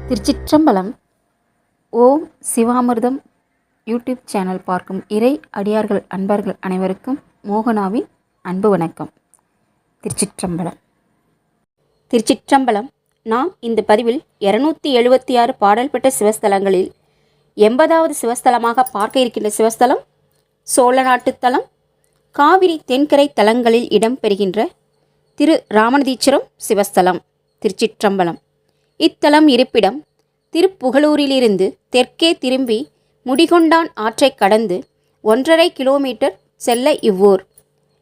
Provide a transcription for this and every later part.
திருச்சிற்றம்பலம். ஓம் சிவாமிர்தம் YouTube channel பார்க்கும் இறை அடியார்கள் அன்பர்கள் அனைவருக்கும் மோகனாவின் அன்பு வணக்கம். திருச்சிற்றம்பலம். திருச்சிற்றம்பலம். நாம் இந்த பதிவில் 276 பாடல் பெற்ற சிவஸ்தலங்களில் 80வது சிவஸ்தலமாக பார்க்க இருக்கின்ற சிவஸ்தலம் சோழ நாட்டுத்தலம் காவிரி தென்கரை தலங்களில் இடம்பெறுகின்ற திரு ராமநதீச்சரம் சிவஸ்தலம். திருச்சிற்றம்பலம். இத்தலம் இருப்பிடம் திருப்புகலூரிலிருந்து தெற்கே திரும்பி முடிகொண்டான் ஆற்றை கடந்து 1½ கிலோமீட்டர் செல்ல இவ்வூர்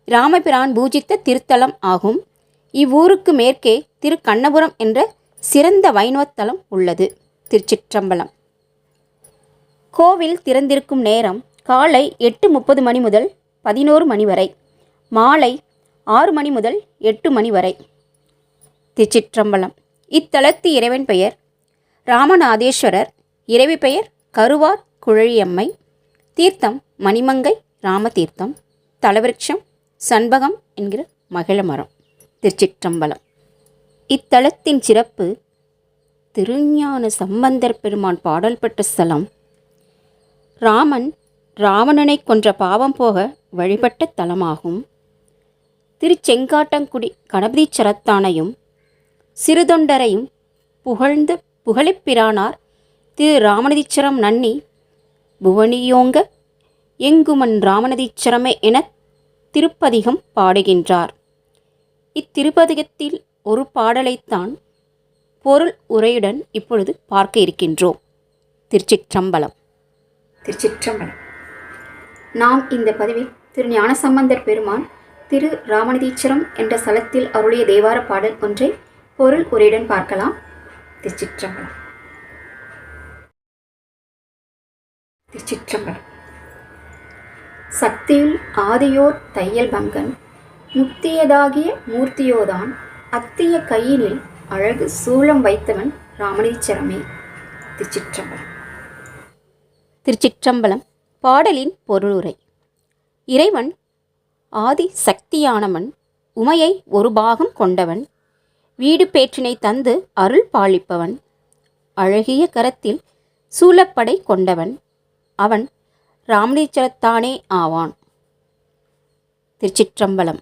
ராமபிரான் பூஜித்த திருத்தலம் ஆகும். இவ்வூருக்கு மேற்கே திரு கண்ணபுரம் என்ற சிறந்த வைணவத்தலம் உள்ளது. திருச்சிற்றம்பலம். கோவில் திறந்திருக்கும் நேரம் காலை 8:30 மணி முதல் 11 மணி வரை, மாலை 6 மணி முதல் 8 மணி வரை. திருச்சிற்றம்பலம். இத்தலத்து இறைவன் பெயர் ராமநாதேஸ்வரர், இறைவி பெயர் கருவார் குழலியம்மை, தீர்த்தம் மணிமங்கை ராமதீர்த்தம், தலவிருட்சம் சண்பகம் என்கிற மகிழமரம். திருச்சிற்றம்பலம். இத்தலத்தின் சிறப்பு திருஞான சம்பந்தர் பெருமான் பாடல் பெற்ற ஸ்தலம். ராமன் ராவணனை கொன்ற பாவம் போக வழிபட்ட தலமாகும். திருச்செங்காட்டங்குடி கணபதீச்சரத்தானையும் சிறுதொண்டரையும் புகழ்ந்த புகழிப்பிரானார் திரு ராமநதீச்சரம் நன்னி புவனியோங்க எங்குமன் ராமநதீச்சரமே என திருப்பதிகம் பாடுகின்றார். இத்திருப்பதிகத்தில் ஒரு பாடலைத்தான் பொருள் உரையுடன் இப்பொழுது பார்க்க இருக்கின்றோம். திருச்சிற்றம்பலம். திருச்சிற்றம்பலம். நாம் இந்த பதிவில் திரு ஞானசம்பந்தர் பெருமான் திரு ராமநதீச்சரம் என்ற ஸ்தலத்தில் அருளிய தேவார பாடல் ஒன்றை பொருள் உரையுடன் பார்க்கலாம். திருச்சிற்றம்பலம். திருச்சிற்றம்பலம். சக்தியில் ஆதியோர் தையல் பங்கன் முத்தியதாகிய மூர்த்தியோதான் அத்திய கையினில் அழகு சூலம் வைத்தவன் ராமநதீச்சரமே. திருச்சிற்றம்பலம். திருச்சிற்றம்பலம். பாடலின் பொருளுரை. இறைவன் ஆதி சக்தியானவன், உமையை ஒரு பாகம் கொண்டவன், வீடு பேற்றினை தந்து அருள் பாலிப்பவன், அழகிய கரத்தில் சூலப்படை கொண்டவன், அவன் ராமநதீச்சரத்தானே ஆவான். திருச்சிற்றம்பலம்.